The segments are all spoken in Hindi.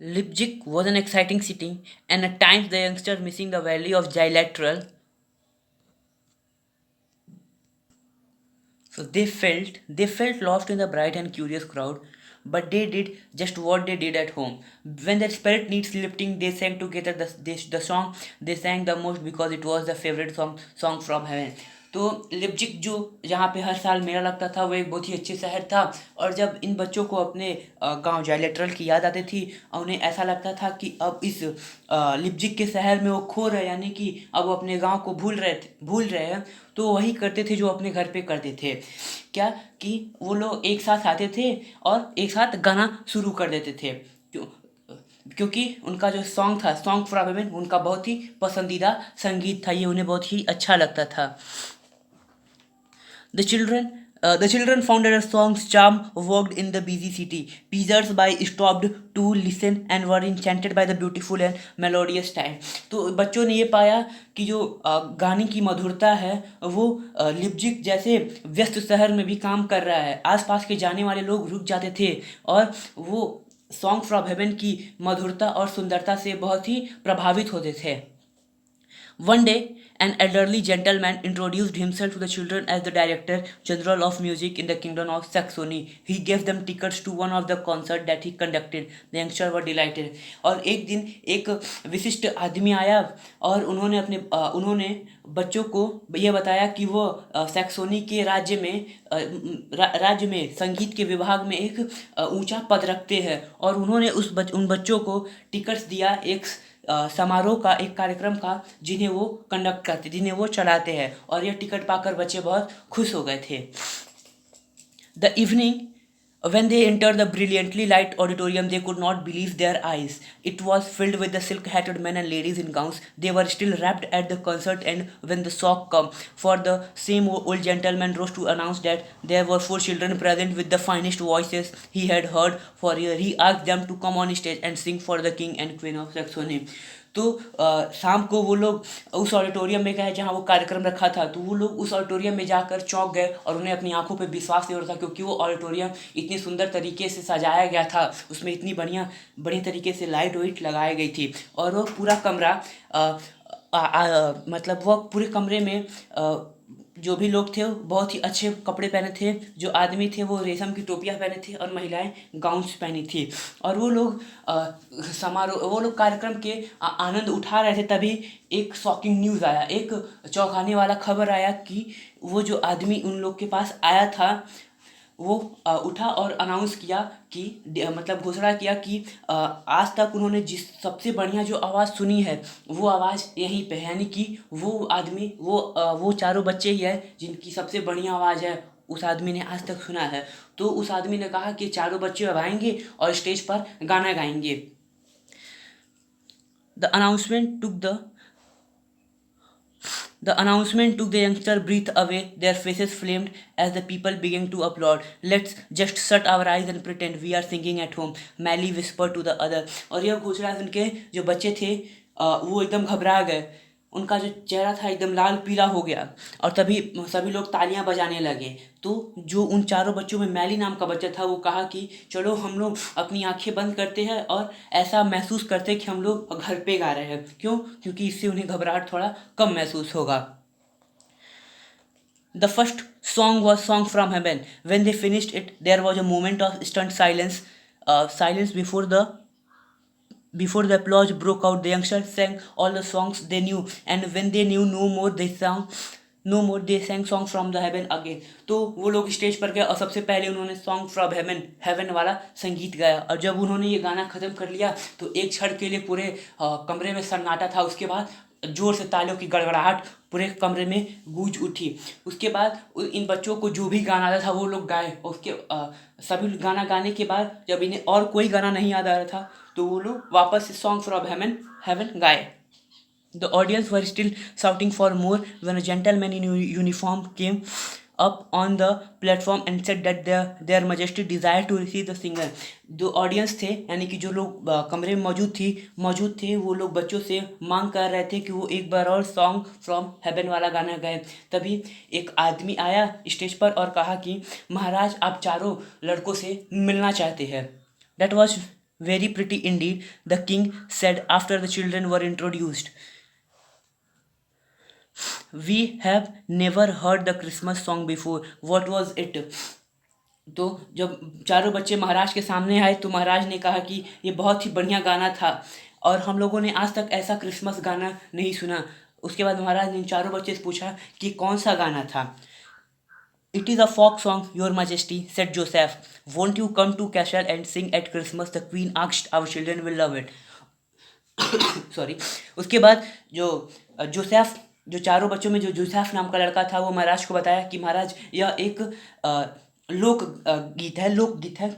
Leipzig was an exciting city, and at times the youngsters missing the valley of Gilateral. So they felt lost in the bright and curious crowd, but they did just what they did at home. When their spirit needs lifting, they sang together the song they sang the most because it was the favorite song from heaven. तो लिपजिक जो जहाँ पे हर साल मेला लगता था वो एक बहुत ही अच्छे शहर था। और जब इन बच्चों को अपने गांव जाइलेट्रल की याद आती थी और उन्हें ऐसा लगता था कि अब इस लिपजिक के शहर में वो खो रहे, यानी कि अब वो अपने गांव को भूल रहे हैं, तो वही करते थे जो अपने घर पे करते थे। क्या कि वो लोग एक साथ आते थे और एक साथ गाना शुरू कर देते थे। क्यों? क्योंकि उनका जो सॉन्ग था, सॉन्ग फॉर वुमेन, उनका बहुत ही पसंदीदा संगीत था, ये उन्हें बहुत ही अच्छा लगता था। The children found that the song's charm worked in the busy city. Passers-by stopped to listen and were enchanted by the beautiful and melodious time. तो बच्चों ने ये पाया कि जो गाने की मधुरता है वो लिपजिक जैसे व्यस्त शहर में भी काम कर रहा है। आसपास के जाने वाले लोग रुक जाते थे और वो सॉन्ग फ्रॉम हेवन की मधुरता और सुंदरता से बहुत ही प्रभावित होते थे। One day, an elderly gentleman introduced himself to the children as the Director General of Music in the Kingdom of Saxony. He gave them tickets to one of the concerts that he conducted. The youngsters were delighted. और एक दिन एक विशिष्ट आदमी आया और उन्होंने बच्चों को ये बताया कि वो सैक्सोनी के राज्य में संगीत के विभाग में एक ऊंचा पद रखते हैं। और उन्होंने उन बच्चों को टिकट्स दिया एक समारोह का, एक कार्यक्रम का, जिन्हें वो चलाते हैं। और यह टिकट पाकर बच्चे बहुत खुश हो गए थे। The evening when they entered the brilliantly light auditorium, they could not believe their eyes. It was filled with the silk-hatted men and ladies in gowns. They were still wrapped at the concert, and when the song came, for the same old gentleman rose to announce that there were 4 children present with the finest voices he had heard for years. He asked them to come on stage and sing for the king and queen of Saxony. तो शाम को वो लोग उस ऑडिटोरियम में गए जहाँ वो कार्यक्रम रखा था। तो वो लोग उस ऑडिटोरियम में जाकर चौंक गए और उन्हें अपनी आंखों पे विश्वास नहीं हो रहा था, क्योंकि वो ऑडिटोरियम इतनी सुंदर तरीके से सजाया गया था, उसमें इतनी बढ़िया तरीके से लाइट वाइट लगाई गई थी। और वो पूरा कमरा मतलब वो पूरे कमरे में जो भी लोग थे वो बहुत ही अच्छे कपड़े पहने थे। जो आदमी थे वो रेशम की टोपियाँ पहने थे और महिलाएं गाउन्स पहनी थी। और वो लोग कार्यक्रम के आनंद उठा रहे थे। तभी एक शॉकिंग न्यूज़ आया, एक चौंकाने वाला खबर आया कि वो जो आदमी उन लोग के पास आया था वो उठा और अनाउंस किया कि मतलब घोषणा किया कि आज तक उन्होंने जिस सबसे बढ़िया जो आवाज़ सुनी है वो आवाज़ यहीं पे है। यानी कि वो आदमी वो चारों बच्चे ही है जिनकी सबसे बढ़िया आवाज़ है, उस आदमी ने आज तक सुना है। तो उस आदमी ने कहा कि चारों बच्चे अब आएंगे और स्टेज पर गाना गाएंगे। The announcement took the The announcement took the youngster breath away. Their faces flamed as the people began to applaud. Let's just shut our eyes and pretend we are singing at home, Mally whispered to the other. और यह घोषणा सुन के जो बच्चे थे वो एकदम घबरा गए। उनका जो चेहरा था एकदम लाल पीला हो गया और तभी सभी लोग तालियां बजाने लगे। तो जो उन चारों बच्चों में मैली नाम का बच्चा था वो कहा कि चलो हम लोग अपनी आंखें बंद करते हैं और ऐसा महसूस करते हैं कि हम लोग घर पे गा रहे हैं। क्यों? क्योंकि इससे उन्हें घबराहट थोड़ा कम महसूस होगा। The first song was Song from Heaven. When they finished it, there was a moment of stunned silence before the applause broke out. The youngsters sang all the songs they knew, and when they knew no more, they sang Song from the Heaven again. तो वो लोग स्टेज पर गए और सबसे पहले उन्होंने सॉन्ग फ्रॉम हेवन वाला संगीत गाया। और जब उन्होंने ये गाना ख़त्म कर लिया तो एक क्षण के लिए पूरे कमरे में सन्नाटा था। उसके बाद जोर से तालियों की गड़गड़ाहट पूरे कमरे में गूंज उठी। उसके बाद इन बच्चों को जो भी गाना आता था वो लोग गाए। उसके सभी गाना गाने के बाद जब इन्हें और कोई गाना नहीं याद आ रहा था तो वो लोग वापस से सॉन्ग फ्रॉम हेवन गाए। The audience were still shouting for more when a gentleman in uniform came up on the platform and said that their majesty desired to receive the singer. जो ऑडियंस थे यानी कि जो लोग कमरे में मौजूद थे वो लोग बच्चों से मांग कर रहे थे कि वो एक बार और सॉन्ग फ्रॉम हेवन वाला गाना गाए। तभी एक आदमी आया स्टेज पर और कहा कि महाराज आप चारों लड़कों से मिलना चाहते हैं। That was very pretty indeed, the king said after the children were introduced. We have never heard the Christmas song before. What was it? तो जब चारों बच्चे महाराज के सामने आए तो महाराज ने कहा कि ये बहुत ही बढ़िया गाना था और हम लोगों ने आज तक ऐसा क्रिसमस गाना नहीं सुना। उसके बाद महाराज ने चारों बच्चे से पूछा कि कौन सा गाना था। It is a folk song, Your Majesty, said Joseph. Won't you come to castle and sing at Christmas? The queen asked. Our children will love it. Sorry. उसके बाद जो जोसेफ, जो चारों बच्चों में जो जोसेफ नाम का लड़का था, वो महाराज को बताया कि महाराज यह एक लोकगीत है।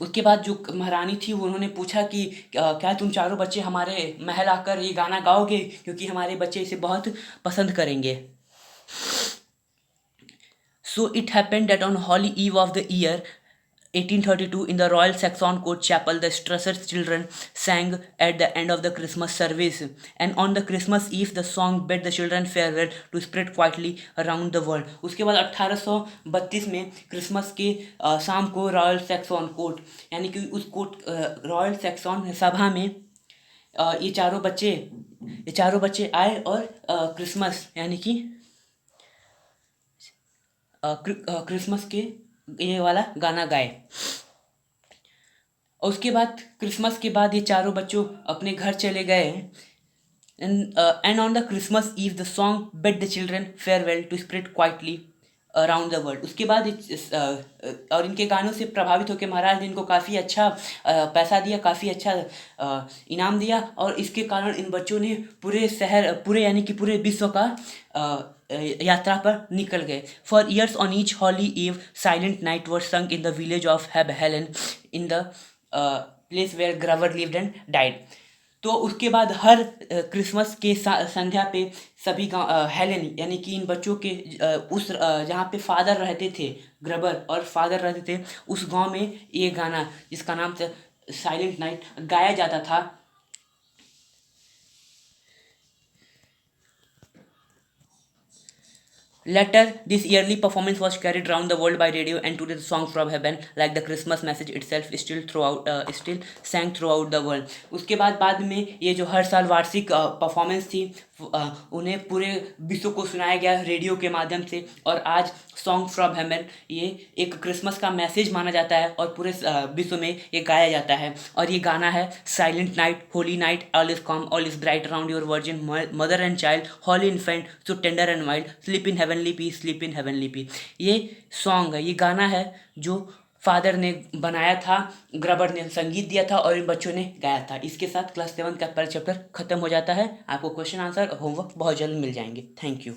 उसके बाद जो महारानी थी उन्होंने पूछा कि क्या तुम चारों बच्चे हमारे महल आकर ये गाना गाओगे, क्योंकि हमारे बच्चे इसे बहुत पसंद करेंगे। So it happened that on Holy Eve of the year 1832 in the Royal Saxon Court Chapel, the Strasser's children sang at the end of the Christmas service. And on the Christmas Eve, the song bade the children farewell to spread quietly around the world. उसके बाद 1832 में क्रिसमस के शाम को रॉयल सैक्सन कोर्ट, यानी कि उस कोर्ट रॉयल सैक्सन सभा में ये चारों बच्चे आए और क्रिसमस यानी कि क्रिसमस के ये वाला गाना गाए। और उसके बाद क्रिसमस के बाद ये चारों बच्चों अपने घर चले गए। And on the Christmas eve the song bade the children farewell to spread quietly around the world. उसके बाद और इनके गानों से प्रभावित होकर महाराज ने इनको काफ़ी अच्छा पैसा दिया, काफ़ी अच्छा इनाम दिया, और इसके कारण इन बच्चों ने पूरे यानी कि पूरे विश्व का यात्रा पर निकल गए। For years on each holy eve silent night were sung in the village of Hallein in the place where Gruber lived and died. तो उसके बाद हर क्रिसमस के संध्या पे सभी हेलेन यानी कि इन बच्चों के उस जहाँ पे फादर रहते थे, ग्रबर और फादर रहते थे, उस गांव में ये गाना जिसका नाम था साइलेंट नाइट गाया जाता था। Later, this yearly performance was carried around the world by radio, and today the song from heaven, like the Christmas message itself, is still sang throughout the world. उसके बाद में ये जो हर साल वार्षिक परफॉर्मेंस थी उन्हें पूरे विश्व को सुनाया गया रेडियो के माध्यम से, और आज सॉन्ग फ्रॉम हेवन ये एक क्रिसमस का मैसेज माना जाता है और पूरे विश्व में ये गाया जाता है। और ये गाना है silent night, holy night, all is calm, all is bright around your virgin mother and child, holy infant, so tender and wild, sleep in heavenly peace, sleep in heavenly peace. ये सॉन्ग है, ये गाना है जो फादर ने बनाया था, ग्रबर ने संगीत दिया था और इन बच्चों ने गाया था। इसके साथ क्लास 7 का पहला चैप्टर खत्म हो जाता है। आपको क्वेश्चन आंसर होमवर्क बहुत जल्द मिल जाएंगे। Thank you.